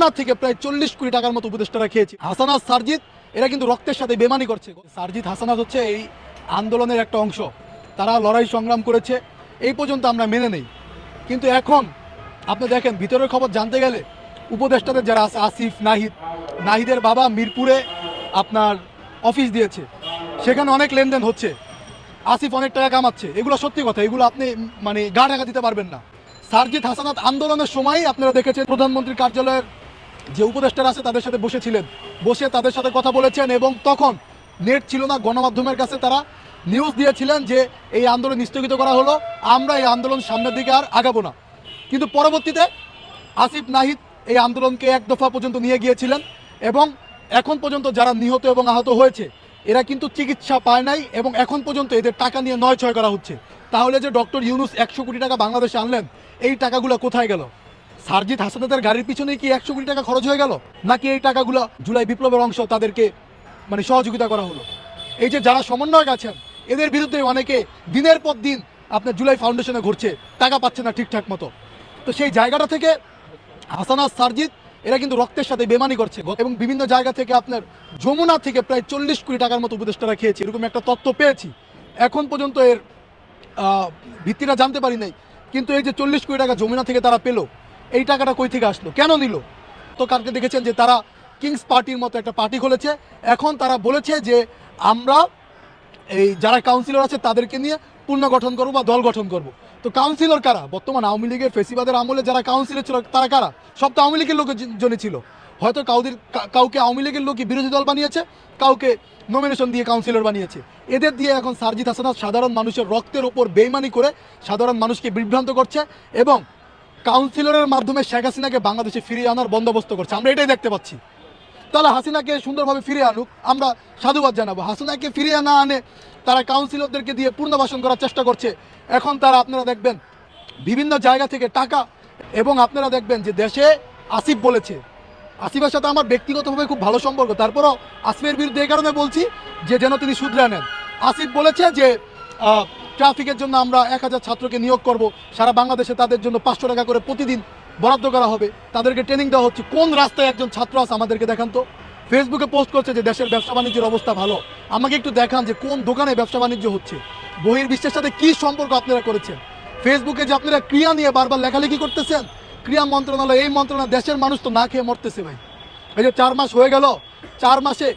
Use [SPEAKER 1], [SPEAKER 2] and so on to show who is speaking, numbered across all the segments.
[SPEAKER 1] না থেকে প্রায় 40 কোটি টাকার মতো উপদেষ্টারা খেয়েছে। হাসানাত সারজিৎ এরা কিন্তু রক্তের সাথে বেমানি করছে। সারজিৎ হাসানাত হচ্ছে এই আন্দোলনের একটা অংশ, তারা লড়াই সংগ্রাম করেছে, এই পর্যন্ত আমরা মেনে নেই। কিন্তু এখন আপনি দেখেন ভিতরের খবর জানতে গেলে উপদেষ্টাদের যারা আছে আসিফ নাহিদের বাবা মিরপুরে আপনার অফিস দিয়েছে, সেখানে অনেক লেনদেন হচ্ছে, আসিফ অনেক টাকা কামাচ্ছে। এগুলো সত্যি কথা, এগুলো আপনি মানে গা ঢাকা দিতে পারবেন না। সারজিৎ হাসানাত আন্দোলনের সময় আপনারা দেখেছেন প্রধানমন্ত্রীর কার্যালয়ের যে উপদেষ্টারা আছে তাদের সাথে বসেছিলেন, বসে তাদের সাথে কথা বলেছেন, এবং তখন নেট ছিল না, গণমাধ্যমের কাছে তারা নিউজ দিয়েছিলেন যে এই আন্দোলন স্থগিত করা হলো, আমরা এই আন্দোলন সামনের দিকে আর আগাবো না। কিন্তু পরবর্তীতে আসিফ নাহিদ এই আন্দোলনকে এক দফা পর্যন্ত নিয়ে গিয়েছিলেন, এবং এখন পর্যন্ত যারা নিহত এবং আহত হয়েছে এরা কিন্তু চিকিৎসা পায় নাই, এবং এখন পর্যন্ত এদের টাকা নিয়ে নয় করা হচ্ছে। তাহলে যে ডক্টর ইউনূস 100 কোটি টাকা বাংলাদেশে আনলেন, এই টাকাগুলো কোথায় গেল? সারজিৎ হাসানাতের গাড়ির পিছনে কি 100 কোটি টাকা খরচ হয়ে গেল, নাকি এই টাকাগুলো জুলাই বিপ্লবের অংশ তাদেরকে মানে সহযোগিতা করা হলো? এই যে যারা সমন্বয়ক আছেন এদের বিরুদ্ধে অনেকে দিনের পর দিন আপনার জুলাই ফাউন্ডেশনে ঘুরছে, টাকা পাচ্ছে না ঠিকঠাক মতো। তো সেই জায়গাটা থেকে হাসানাত সারজিৎ এরা কিন্তু রক্তের সাথে বেমানি করছে, এবং বিভিন্ন জায়গা থেকে আপনার যমুনা থেকে প্রায় 40 কোটি টাকার মতো উপদেষ্টারা খেয়েছে, এরকম একটা তথ্য পেয়েছি। এখন পর্যন্ত এর ভিত্তিটা জানতে পারি নাই, কিন্তু এই যে 40 কোটি টাকা যমুনা থেকে তারা পেলো, এই টাকাটা কই থেকে আসলো, কেন নিল? তো কালকে দেখেছেন যে তারা কিংস পার্টির মতো একটা পার্টি খুলেছে। এখন তারা বলেছে যে আমরা এই যারা কাউন্সিলর আছে তাদেরকে নিয়ে পুনর্গঠন করবো বা দল গঠন করব। তো কাউন্সিলর কারা? বর্তমান আওয়ামী লীগের ফেসিবাদের আমলে যারা কাউন্সিলর ছিল তারা কারা? সব তো আওয়ামী লীগের লোকের জন্য ছিল। হয়তো কাউকে আওয়ামী লীগের লোকই বিরোধী দল বানিয়েছে, কাউকে নমিনেশন দিয়ে কাউন্সিলর বানিয়েছে। এদের দিয়ে এখন সারজিৎ হাসানাত সাধারণ মানুষের রক্তের ওপর বেইমানি করে সাধারণ মানুষকে বিভ্রান্ত করছে, এবং কাউন্সিলরের মাধ্যমে শেখ হাসিনাকে বাংলাদেশে ফিরিয়ে আনার বন্দোবস্ত করছে। আমরা এটাই দেখতে পাচ্ছি। তাহলে হাসিনাকে সুন্দরভাবে ফিরিয়ে আনুক, আমরা সাধুবাদ জানাবো। হাসিনাকে ফিরিয়ে না আনে তারা কাউন্সিলরদেরকে দিয়ে পুনর্বাসন করার চেষ্টা করছে। এখন তারা আপনারা দেখবেন বিভিন্ন জায়গা থেকে টাকা, এবং আপনারা দেখবেন যে দেশে আসিফ বলেছে, আসিফের সাথে আমার ব্যক্তিগতভাবে খুব ভালো সম্পর্ক, তারপরও আসিফের বিরুদ্ধে এই কারণে বলছি যে যেন তিনি শুধরে নেন। আসিফ বলেছে যে ট্রাফিকের জন্য আমরা 1000 ছাত্রকে নিয়োগ করব, সারা বাংলাদেশে তাদের জন্য 500 টাকা করে প্রতিদিন বরাদ্দ করা হবে, তাদেরকে ট্রেনিং দেওয়া হচ্ছে। কোন রাস্তায় একজন ছাত্র আছে আমাদেরকে দেখান তো। ফেসবুকে পোস্ট করছে যে দেশের ব্যবসা বাণিজ্যের অবস্থা ভালো, আমাকে একটু দেখান যে কোন দোকানে ব্যবসা বাণিজ্য হচ্ছে, বহির্বিশ্বের সাথে কি সম্পর্ক আপনারা করেছেন। ফেসবুকে যে আপনারা ক্রিয়া নিয়ে বারবার লেখালেখি করতেছেন, ক্রিয়া মন্ত্রণালয়, এই মন্ত্রণালয়, দেশের মানুষ তো না খেয়ে মরতেছে ভাই। এই যে 4 মাস হয়ে গেল, 4 মাসে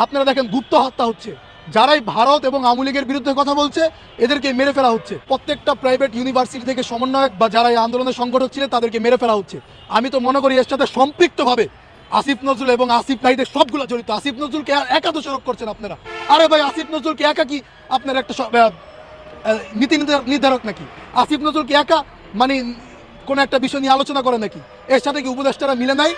[SPEAKER 1] আপনারা দেখেন গুপ্ত হত্যা হচ্ছে, যারাই ভারত এবং আওয়ামী লীগের বিরুদ্ধে কথা বলছে এদেরকে মেরে ফেলা হচ্ছে। প্রত্যেকটা প্রাইভেট ইউনিভার্সিটি থেকে সমন্বয়ক বা যারা এই আন্দোলনের সংগঠক ছিলেন তাদেরকে মেরে ফেলা হচ্ছে। আমি তো মনে করি এর সাথে সম্পৃক্তভাবে আসিফ নজরুল এবং আসিফ নাহিদের সবগুলো জড়িত। আসিফ নজরুলকে একা দোষারোপ করছেন আপনারা। আরে ভাই, আসিফ নজরুলকে একা কি আপনার একটা নীতি নির্ধারক নাকি? আসিফ নজরুলকে একা মানে কোনো একটা বিষয় নিয়ে আলোচনা করে নাকি? এর সাথে কি উপদেষ্টারা মিলে নাই?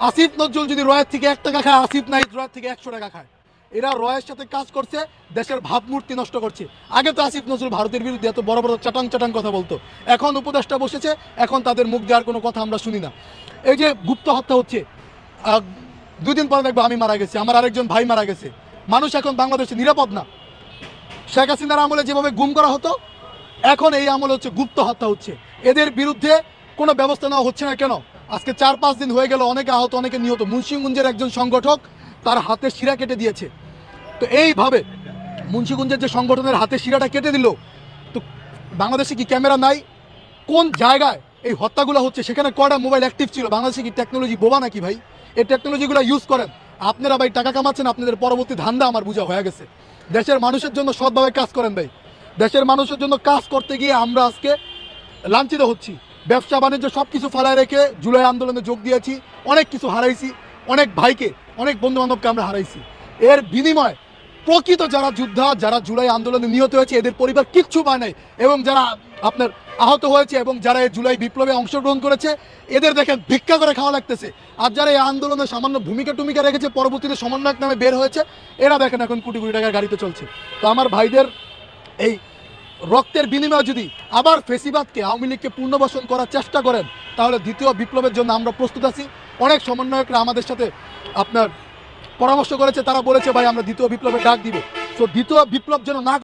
[SPEAKER 1] আসিফ নজরুল যদি রয়ের থেকে 1 টাকা খায়, আসিফ নাহিদ রয়ের থেকে 100 টাকা খায়। এরা রয়ের সাথে কাজ করছে, দেশের ভাবমূর্তি নষ্ট করছে। আগে তো আসিফ নজরুল ভারতের বিরুদ্ধে এত বড় বড় চাটাং কথা বলতো, এখন উপদেষ্টা বসেছে, এখন তাদের মুখ দেওয়ার কোনো কথা আমরা শুনি না। এই যে গুপ্ত হত্যা হচ্ছে, 2 দিন পরে দেখবো আমি মারা গেছি, আমার আরেকজন ভাই মারা গেছে। মানুষ এখন বাংলাদেশে নিরাপদ না। শেখ হাসিনার আমলে যেভাবে গুম করা হতো, এখন এই আমলে হচ্ছে গুপ্ত হত্যা হচ্ছে। এদের বিরুদ্ধে কোনো ব্যবস্থা নেওয়া হচ্ছে না কেন? আজকে 4-5 দিন হয়ে গেল, অনেকে আহত, অনেকে নিহত। মুন্সিগঞ্জের একজন সংগঠক তার হাতের শিরা কেটে দিয়েছে। তো এইভাবে মুন্সিগঞ্জের যে সংগঠনের হাতের শিরাটা কেটে দিল, তো বাংলাদেশে কি ক্যামেরা নাই? কোন জায়গায় এই হত্যাগুলো হচ্ছে সেখানে কয়টা মোবাইল অ্যাক্টিভ ছিল? বাংলাদেশে কি টেকনোলজি বোবা নাকি ভাই? এই টেকনোলজিগুলো ইউজ করেন আপনারা ভাই, টাকা কামাচ্ছেন, আপনাদের পরবর্তী ধান্দা আমার বোঝা হয়ে গেছে। দেশের মানুষের জন্য সৎভাবে কাজ করেন ভাই। দেশের মানুষের জন্য কাজ করতে গিয়ে আমরা আজকে লাঞ্ছিত হচ্ছি। ব্যবসা বাণিজ্য সব কিছু ফেলায় রেখে জুলাই আন্দোলনে যোগ দিয়েছি, অনেক কিছু হারাইছি, অনেক ভাইকে, অনেক বন্ধুবান্ধবকে আমরা হারাইছি। এর বিনিময়ে প্রকৃত যারা যোদ্ধা, যারা জুলাই আন্দোলনে নিহত হয়েছে এদের পরিবার কিচ্ছু পায় নাই, এবং যারা আপনার আহত হয়েছে এবং যারা এই জুলাই বিপ্লবে অংশগ্রহণ করেছে এদের দেখেন ভিক্ষা করে খাওয়া লাগতেছে। আর যারা এই আন্দোলনে সামান্য ভূমিকা রেখেছে, পরবর্তীতে সমন্বয়ক নামে বের হয়েছে, এরা দেখেন এখন কোটি কোটি টাকার গাড়িতে চলছে। তো আমার ভাইদের এই রক্তের বিনিময়ে যদি আবার ফেসিবাদকে, আওয়ামী লীগকে পুনর্বাসন করার চেষ্টা করেন, তাহলে দ্বিতীয় বিপ্লবের জন্য আমরা প্রস্তুত আছি। অনেক সমন্বয়করা আমাদের সাথে আপনার পরামর্শ করেছে, তারা বলেছে ভাই আমরা দ্বিতীয় বিপ্লবের ডাক দিব। তো দ্বিতীয় বিপ্লব যেন না